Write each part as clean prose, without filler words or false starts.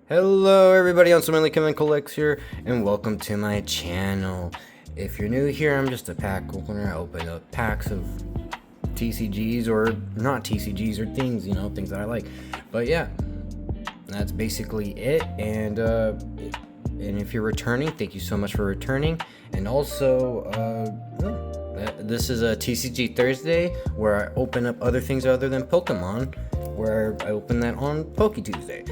Hello everybody, I'm Smelly Chemical X here, and welcome to my channel. If you're new here, I'm just a pack opener. I open up packs of TCGs, or not TCGs, or things, things that I like. But yeah, that's basically it, and if you're returning, thank you so much for returning. And also, this is a TCG Thursday, where I open up other things other than Pokemon, where I open that on Poke Tuesday.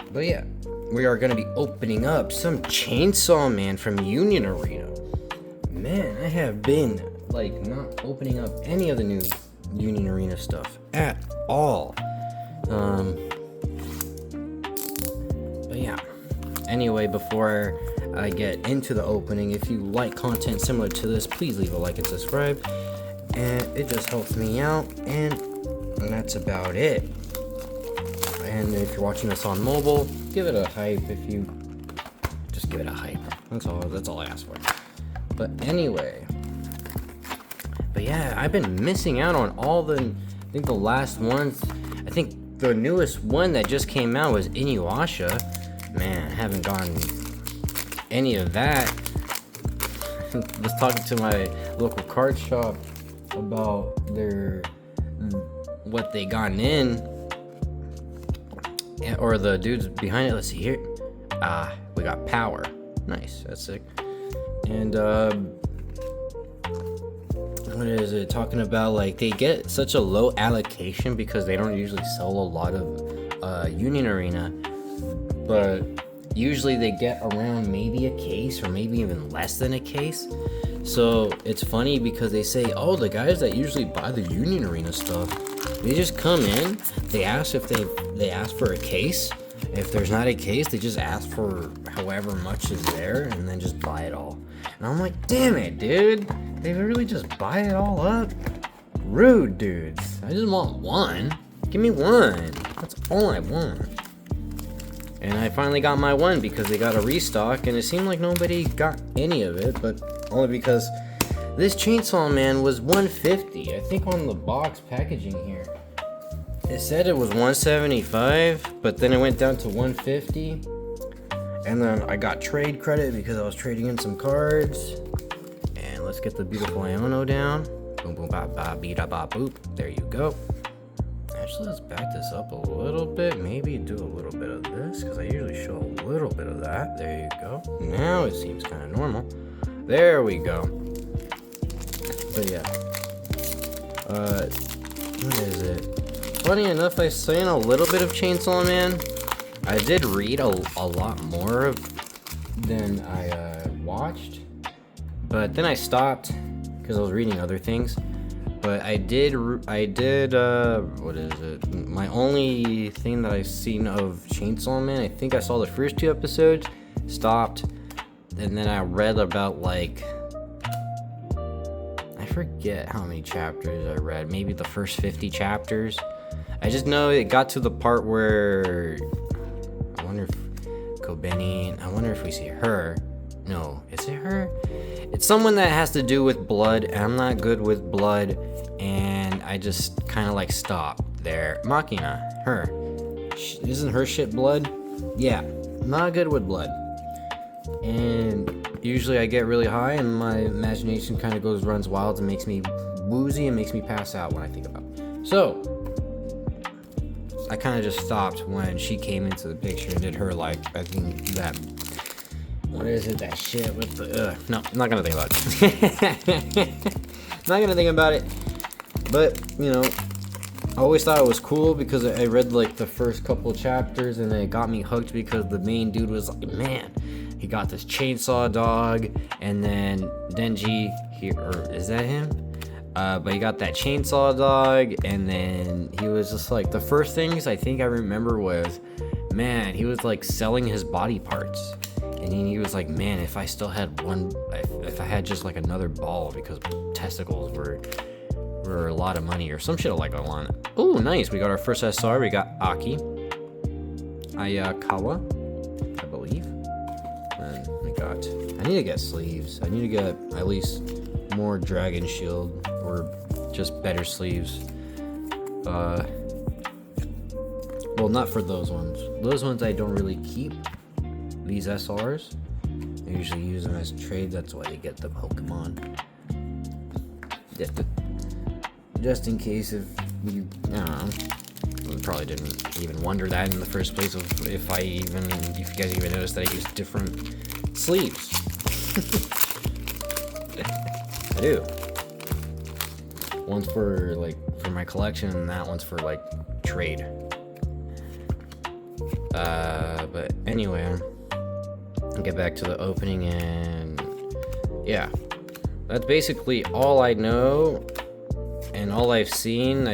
But yeah, we are going to be opening up some Chainsaw Man from Unionarena. Man, I have been, not opening up any of the new Unionarena stuff at all. But yeah. Anyway, before I get into the opening, if you like content similar to this, please leave a like and subscribe. And it just helps me out, and that's about it. And if you're watching this on mobile, give it a hype. Just give it a hype. That's all I ask for. But anyway, yeah, I've been missing out on all the last ones. I think the newest one that just came out was Inuyasha. Man, I haven't gotten any of that. I was talking to my local card shop about what they gotten in. Or the dudes behind it. Let's see here. We got Power. Nice, that's sick. And what is it talking about? They get such a low allocation because they don't usually sell a lot of Unionarena, but usually they get around maybe a case or maybe even less than a case. So it's funny because they say, oh, the guys that usually buy the Unionarena stuff, they just come in, they ask for a case. If there's not a case, they just ask for however much is there and then just buy it all. And I'm like, damn it, dude. They really just buy it all up? Rude, dudes. I just want one. Give me one. That's all I want. And I finally got my one because they got a restock, and it seemed like nobody got any of it, but only because this Chainsaw Man was $150. I think on the box packaging here, it said it was $175, but then it went down to $150. And then I got trade credit because I was trading in some cards. And let's get the beautiful Iono down. Boom, boom, ba, ba, beat, ba, boop. There you go. Actually, let's back this up a little bit. Maybe do a little bit of this, because I usually show a little bit of that. There you go. Now it seems kind of normal. There we go. But yeah. What is it? Funny enough, I seen a little bit of Chainsaw Man. I did read a lot more than I watched. But then I stopped because I was reading other things. But I did, what is it? My only thing that I've seen of Chainsaw Man, I think I saw the first 2 episodes, stopped, and then I read about, I forget how many chapters I read, maybe the first 50 chapters. I just know it got to the part where, I wonder if we see her. No, is it her? It's someone that has to do with blood, and I'm not good with blood, and I just kind of stopped there. Machina, her. Isn't her shit blood? Yeah, not good with blood. And usually I get really high, and my imagination kind of runs wild and makes me woozy and makes me pass out when I think about it. So, I kind of just stopped when she came into the picture and did her, I think that... What is it? That shit with the... No, I'm not gonna think about it. Not gonna think about it. But, I always thought it was cool because I read, the first couple chapters, and it got me hooked because the main dude was man, he got this chainsaw dog, and then Denji, or is that him? But he got that chainsaw dog, and then he was just the first things I think I remember was, man, he was selling his body parts. And he was man, if I still had one, if I had just another ball, because testicles were a lot of money or some shit like that. Oh, nice. We got our first SR. We got Aki. Ayakawa, I believe. And we got, I need to get sleeves. I need to get at least more Dragon Shield or just better sleeves. Well, not for those ones. Those ones I don't really keep. These SRs, I usually use them as trades. That's why they get the Pokemon. Just in case if you, I don't know. I probably didn't even wonder that in the first place. If you guys even noticed that I use different sleeves. I do. One's for my collection, and that one's for trade. But anyway, I'll get back to the opening, and yeah, that's basically all I know and all I've seen.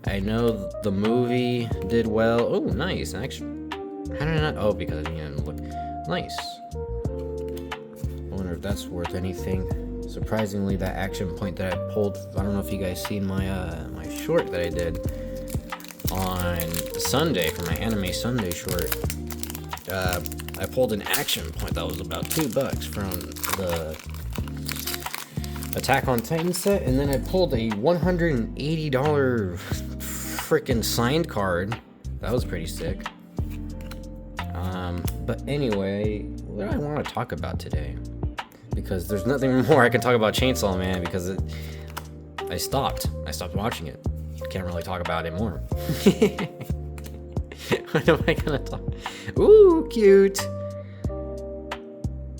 I know the movie did well. Oh, nice. Actually, how did I not? Oh, because I didn't even look. Nice. I wonder if that's worth anything. Surprisingly, that action point that I pulled, I don't know if you guys seen my my short that I did on Sunday for my anime Sunday short. I pulled an action point that was about $2 from the Attack on Titan set, and then I pulled a $180 freaking signed card. That was pretty sick. But anyway, what do I want to talk about today? Because there's nothing more I can talk about Chainsaw Man, because I stopped watching it. Can't really talk about it more. What am I gonna talk? Ooh, cute.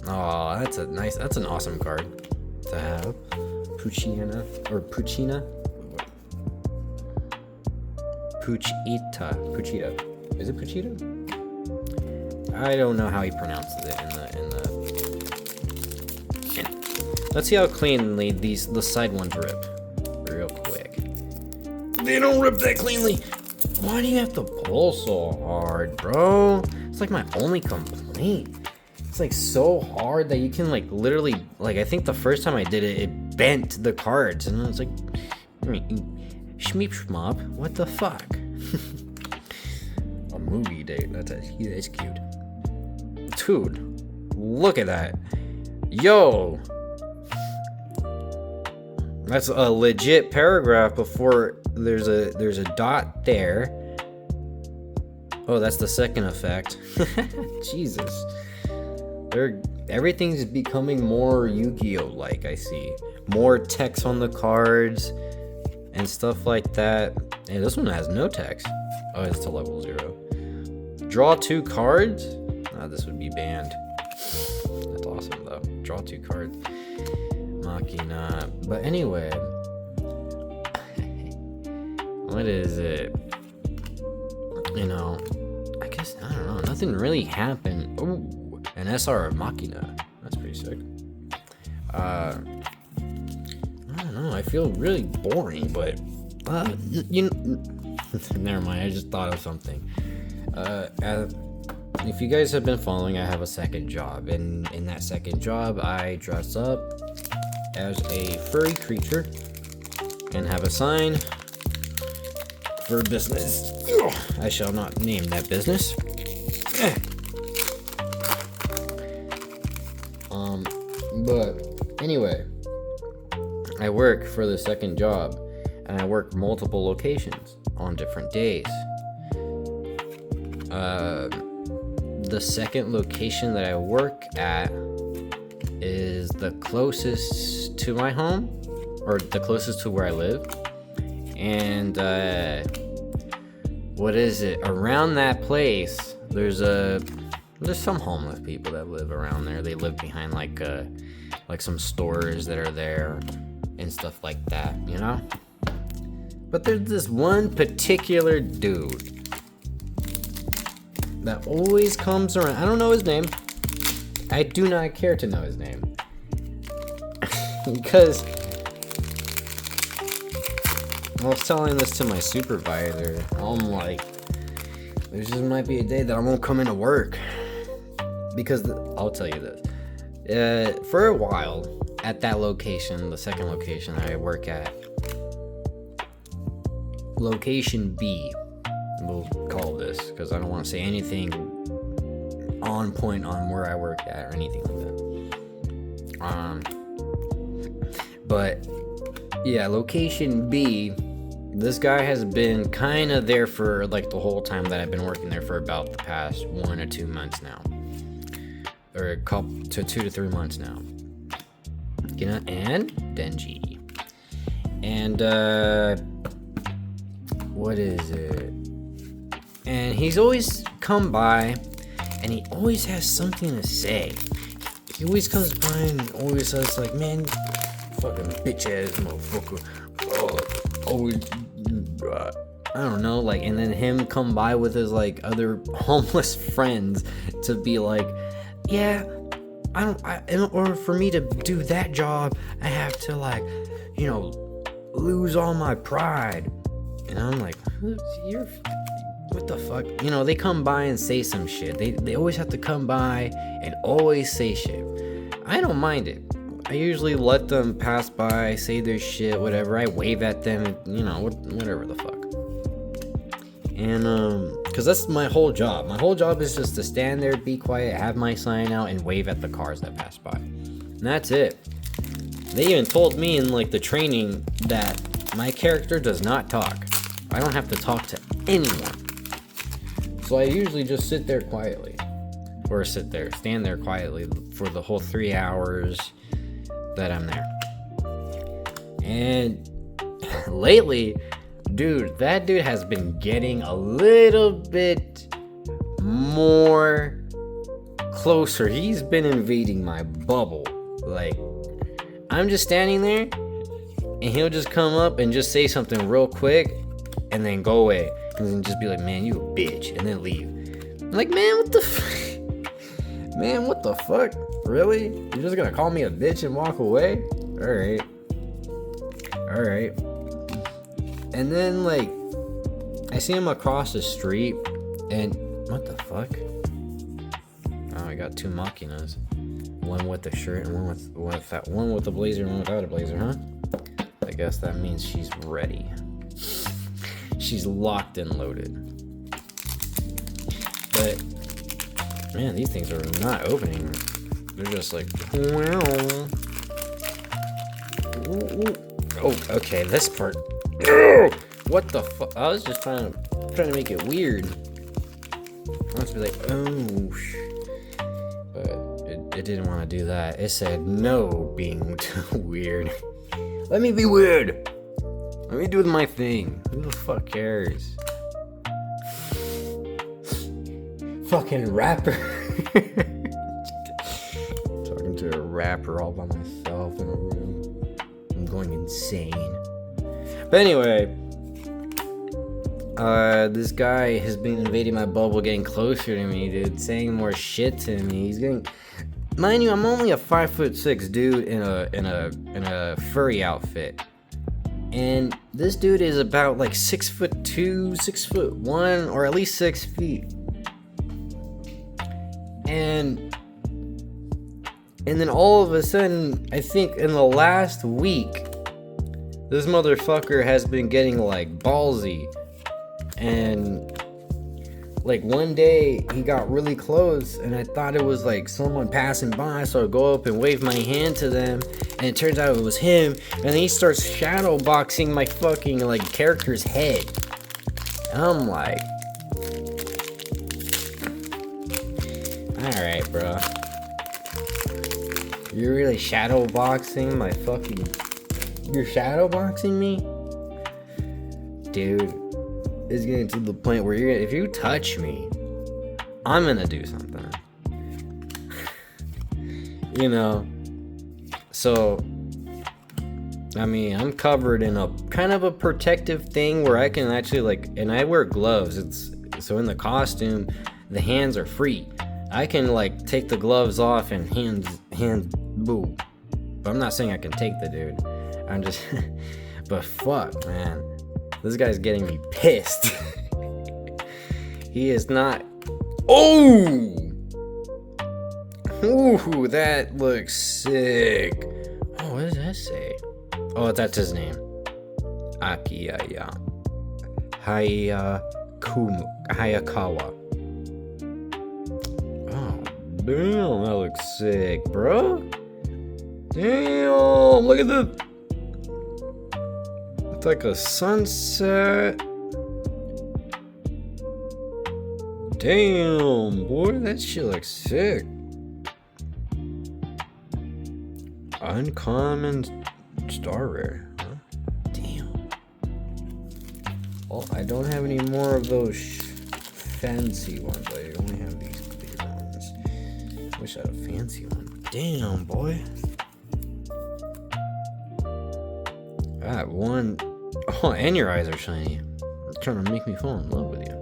Oh, that's an awesome card to have. Puchina. Puchita. Is it Puchita? I don't know how he pronounces it in the. Let's see how cleanly the side ones rip. Real quick. They don't rip that cleanly. Why do you have to pull so hard, bro? It's like my only complaint. It's so hard that you can literally I think the first time I did it, it bent the cards, and it's shmeep shmop. What the fuck? A movie date. That's cute. Dude, look at that. Yo. That's a legit paragraph before there's a dot there. Oh, that's the second effect. Jesus. Everything's becoming more Yu-Gi-Oh! Like, I see. More text on the cards and stuff like that. Hey, this one has no text. Oh, it's to level 0. Draw 2 cards? Oh, this would be banned. That's awesome, though. Draw 2 cards. Machina. But anyway. What is it? I guess, I don't know. Nothing really happened. Ooh. An SR of Machina. That's pretty sick. I don't know. I feel really boring, but never mind. I just thought of something. If you guys have been following, I have a second job, and in that second job, I dress up as a furry creature and have a sign for business. I shall not name that business. But anyway, I work for the second job, and I work multiple locations on different days. The second location that I work at is the closest to my home, or the closest to where I live. And what is it? Around that place, there's some homeless people that live around there. They live behind like some stores that are there and stuff like that, But there's this one particular dude that always comes around. I don't know his name. I do not care to know his name. Because I was telling this to my supervisor. I'm like, there just might be a day that I won't come into work. Because I'll tell you this. For a while, at that location, the second location that I work at, location B, we'll call this, because I don't want to say anything on point on where I work at or anything like that. But yeah, location B this guy has been kind of there for like the whole time that I've been working there, for about the past 1 or 2 months now, or a couple to 2 to 3 months now. You know, and Denji, and what is it? And he's always come by, and he always has something to say. He always comes by and always says like, "Man, fucking bitch ass motherfucker." Always, I don't know, like, and then him come by with his like other homeless friends to be like, "Yeah, in order for me to do that job, I have to like, you know, lose all my pride." And I'm like, what the fuck? You know, they come by and say some shit. They always have to come by and always say shit. I don't mind it. I usually let them pass by, say their shit, whatever. I wave at them, you know, whatever the fuck. And, because that's my whole job. My whole job is just to stand there, be quiet, have my sign out, and wave at the cars that pass by. And that's it. They even told me in, like, the training that my character does not talk. I don't have to talk to anyone. So I usually just sit there quietly. Or stand there quietly for the whole 3 hours that I'm there. And lately, dude, that dude has been getting a little bit more closer. He's been invading my bubble. Like, I'm just standing there, and he'll just come up and just say something real quick, and then go away. And then just be like, "Man, you a bitch," and then leave. I'm like, man, what the fuck? Man, what the fuck? Really? You're just gonna call me a bitch and walk away? Alright. And then, like, I see him across the street, and what the fuck? Oh, I got 2 Machinas. One with the shirt and one with the blazer and one without a blazer, huh? I guess that means she's ready. She's locked and loaded. But, man, these things are not opening. They're just like, well. Oh, okay, this part. What the fuck? I was just trying to make it weird. I was be like, oh, but it didn't want to do that. It said no being weird. Let me be weird. Let me do my thing. Who the fuck cares? Fucking rapper. Talking to a rapper all by myself in a room. I'm going insane. But anyway, this guy has been invading my bubble, getting closer to me, dude, saying more shit to me. He's getting, mind you, I'm only a 5'6" dude in a furry outfit. And this dude is about like 6'2", 6'1", or at least 6 feet. And then all of a sudden, I think in the last week, this motherfucker has been getting like ballsy. And like one day he got really close, and I thought it was like someone passing by, so I go up and wave my hand to them, and it turns out it was him. And then he starts shadow boxing my fucking like character's head. And I'm like, alright, bro, you're really shadow boxing my fucking, you're shadow boxing me, dude. It's getting to the point where if you touch me, I'm gonna do something. You know? So, I mean, I'm covered in a kind of a protective thing where I can actually like, and I wear gloves. So in the costume, the hands are free. I can like take the gloves off and hands boo. But I'm not saying I can take the dude. I'm just, but fuck, man. This guy's getting me pissed. He is not. Oh! Ooh, that looks sick. Oh, what does that say? Oh, that's his name. Akiyaya. Hayakawa. Oh, damn, that looks sick, bro. Damn, look at the like a sunset. Damn, boy, that shit looks sick. Uncommon star rare, huh? Damn. Oh, I don't have any more of those fancy ones. I only have these clear ones. Wish I had a fancy one. Damn, boy. That one. Oh, and your eyes are shiny. It's trying to make me fall in love with you.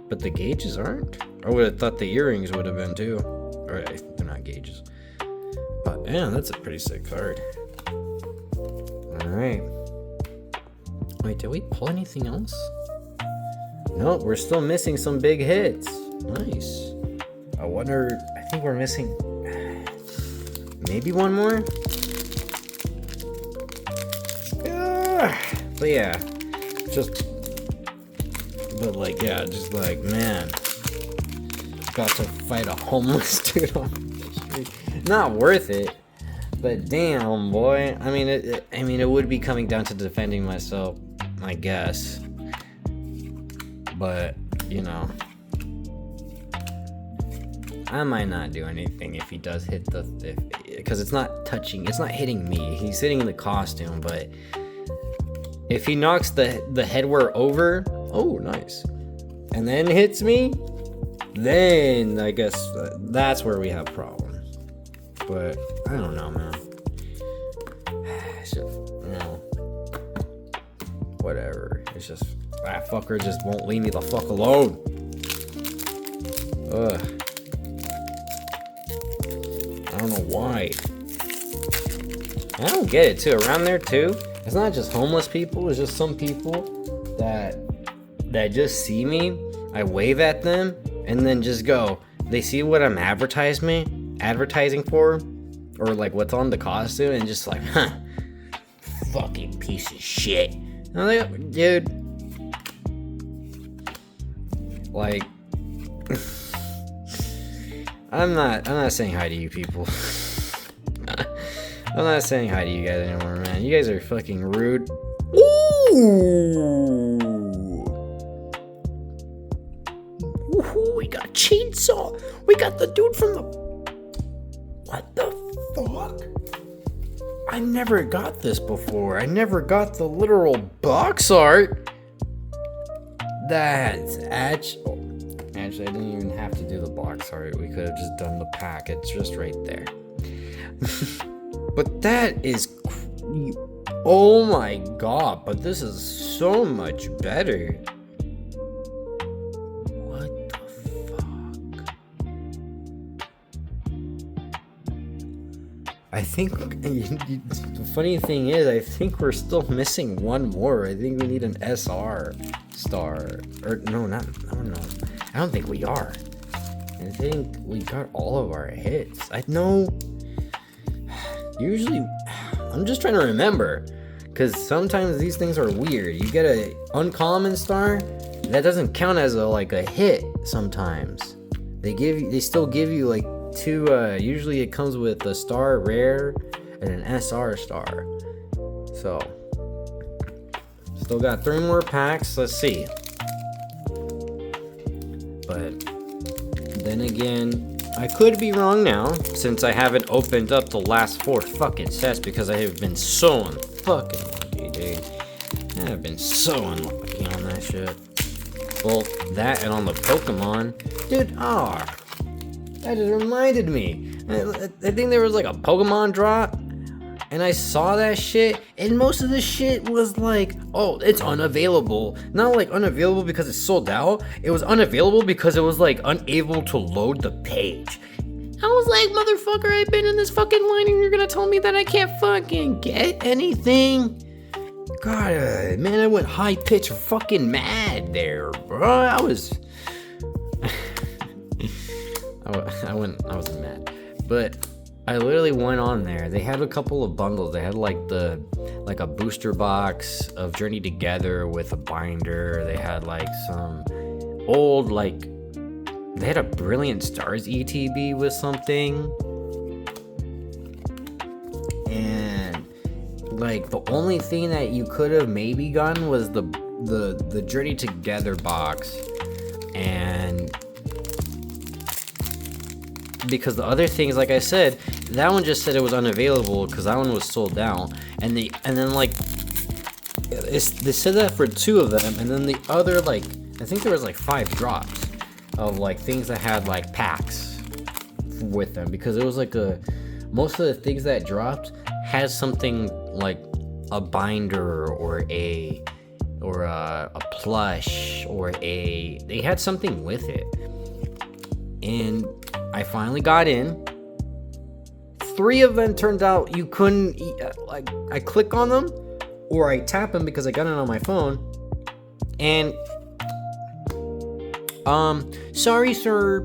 But the gauges aren't? I would have thought the earrings would have been too. Or they're not gauges. But man, that's a pretty sick card. Alright. Wait, did we pull anything else? No, we're still missing some big hits. Nice. I wonder, I think we're missing maybe one more? But yeah, just like, man, got to fight a homeless dude on the street. Not worth it, but damn, boy. I mean, it would be coming down to defending myself, I guess. But you know, I might not do anything if he does hit because it's not touching, it's not hitting me. He's hitting the costume, but if he knocks the headwear over, oh, nice, and then hits me, then I guess that's where we have problems. But I don't know, man. It's just, you know, whatever. It's just that fucker just won't leave me the fuck alone. Ugh. I don't know why. I don't get it too. Around there too, it's not just homeless people. It's just some people that just see me. I wave at them and then just go. They see what I'm advertising for, or like what's on the costume, and just like, huh, fucking piece of shit. And I'm like, dude, like, I'm not saying hi to you people. I'm not saying hi to you guys anymore, man. You guys are fucking rude. Ooh, we got Chainsaw. We got the dude from the. What the fuck? I never got this before. I never got the literal box art. That's actually, I didn't even have to do the box art. We could have just done the pack. It's just right there. But that is, oh my god, but this is so much better. What the fuck? I think, the funny thing is, I think we're still missing one more. I think we need an SR star. Or, no, I don't think we are. I think we got all of our hits. I know. Usually, I'm just trying to remember, because sometimes these things are weird. You get a uncommon star, that doesn't count as a hit. Sometimes they still give you like two. Usually it comes with a star rare and an SR star. So still got 3 more packs. Let's see. But then again, I could be wrong now, since I haven't opened up the last 4 fucking sets, because I have been so unfucking lucky, dude. I have been so unlucky on that shit. Well, that and on the Pokemon. Dude, that just reminded me. I think there was like a Pokemon drop, and I saw that shit, and most of the shit was like, oh, it's unavailable. Not like unavailable because it's sold out. It was unavailable because it was like unable to load the page. I was like, motherfucker, I've been in this fucking line and you're gonna tell me that I can't fucking get anything? God, man, I went high pitch fucking mad there, bro. I wasn't mad, but I literally went on there. They had a couple of bundles. They had like a booster box of Journey Together with a binder. They had like some old they had a Brilliant Stars ETB with something. And like the only thing that you could have maybe gotten was the Journey Together box, and because the other things, like I said, that one just said it was unavailable because that one was sold out, and then like they said that for 2 of them, and then the other, like, I think there was like 5 drops of like things that had like packs with them, because it was like most of the things that dropped had something like a binder or a plush or they had something with it. And I finally got in. 3 of them turned out you couldn't, like, I click on them or I tap them because I got it on my phone, and sorry sir,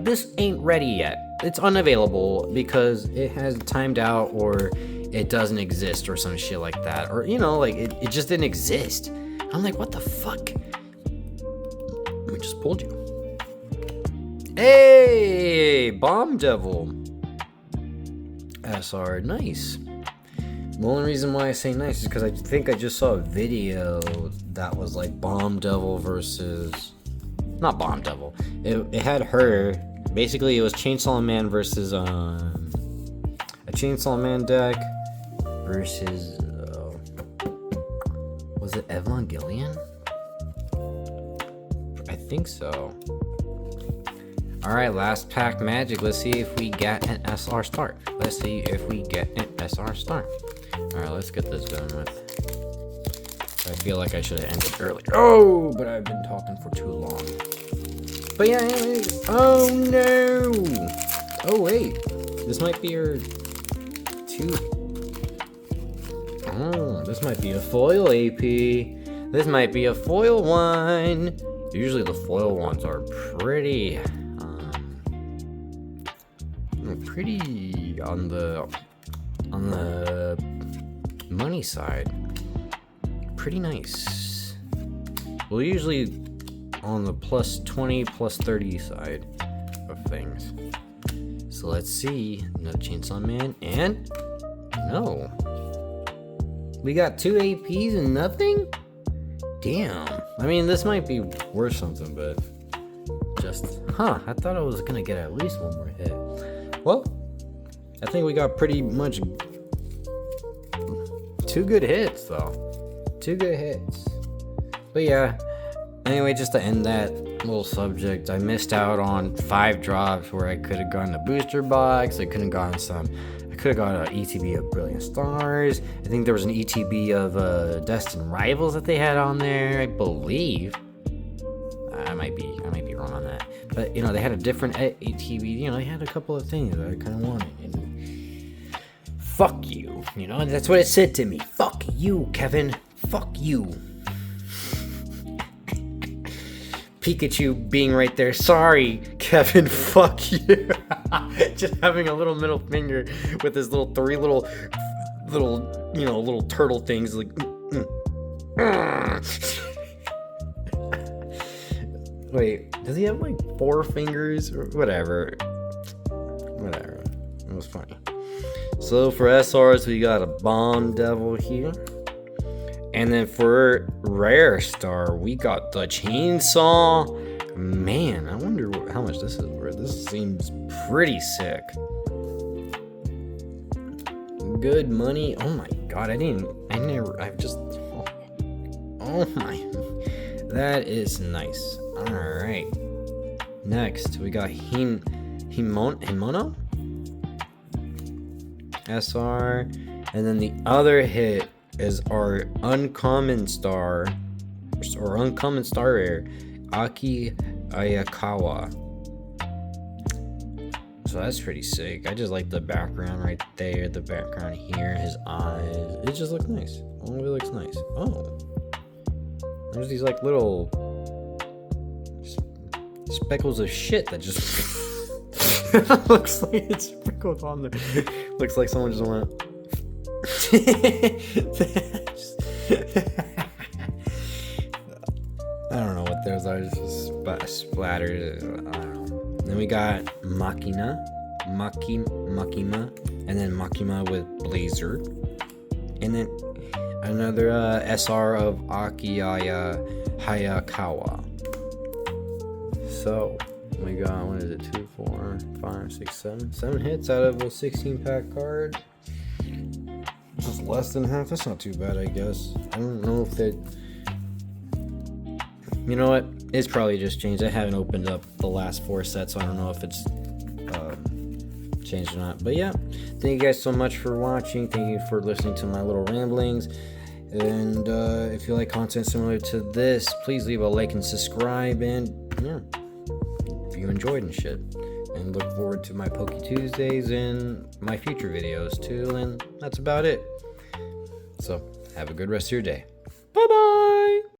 this ain't ready yet. It's unavailable because it has timed out, or it doesn't exist, or some shit like that, or like it just didn't exist. I'm like, what the fuck? We just pulled you. Hey, Bomb Devil SR, nice. The only reason why I say nice is because I think I just saw a video that was like Bomb Devil versus, not Bomb Devil. It had her. Basically, it was Chainsaw Man versus a Chainsaw Man deck versus was it Evangelion? I think so. All right, last pack magic. Let's see if we get an SR start. Let's see if we get an SR start. All right, let's get this done with. I feel like I should have ended earlier. Oh, but I've been talking for too long. But yeah, anyways. Oh no! Oh wait, this might be your 2. Oh, this might be a foil AP. This might be a foil one. Usually the foil ones are pretty on the money side. Pretty nice. Well, usually on the plus 20, plus 30 side of things. So let's see. Another Chainsaw Man, and no. We got 2 APs and nothing? Damn. I mean, this might be worth something, but just, I thought I was gonna get at least 1 more hit. Well, I think we got pretty much 2 good hits, though. 2 good hits. But yeah, anyway, just to end that little subject, I missed out on 5 drops where I could have gotten a booster box. I could have gotten an ETB of Brilliant Stars. I think there was an ETB of Destined Rivals that they had on there, I believe. I might be wrong on that. But, they had a different ETB. They had a couple of things that I kind of wanted. And fuck you. That's what it said to me. Fuck you, Kevin. Fuck you. Pikachu being right there. Sorry, Kevin. Fuck you. Just having a little middle finger with his little 3 little turtle things, like. Wait, does he have like 4 fingers or whatever? Whatever. It was funny. So for SRs, we got a Bomb Devil here. And then for Rare Star, we got the Chainsaw Man. I wonder how much this is worth. This seems pretty sick. Good money. Oh my god, oh my. That is nice. Alright. Next, we got Himono? SR. And then the other hit is our uncommon star rare, Aki Ayakawa. So that's pretty sick. I just like the background right there, the background here, his eyes. It just looks nice. Oh, it looks nice. Oh, there's these like little speckles of shit that just looks like it's sprinkled on there. Looks like someone just went. I don't know what those are. It's just splattered. I don't know. Then we got Makima, and then Makima with Blazer. And then another SR of Akiyaya Hayakawa. So we got, what is it, 2, 4, 5, 6, 7 hits out of a 16-pack card. Just less than half. That's not too bad, I guess. I don't know if that, you know what, it's probably just changed. I haven't opened up the last 4 sets, so I don't know if it's changed or not. But yeah, thank you guys so much for watching. Thank you for listening to my little ramblings. And if you like content similar to this, please leave a like and subscribe. And yeah, if you enjoyed and shit. And look forward to my Poke Tuesdays and my future videos too. And that's about it. So have a good rest of your day. Bye bye.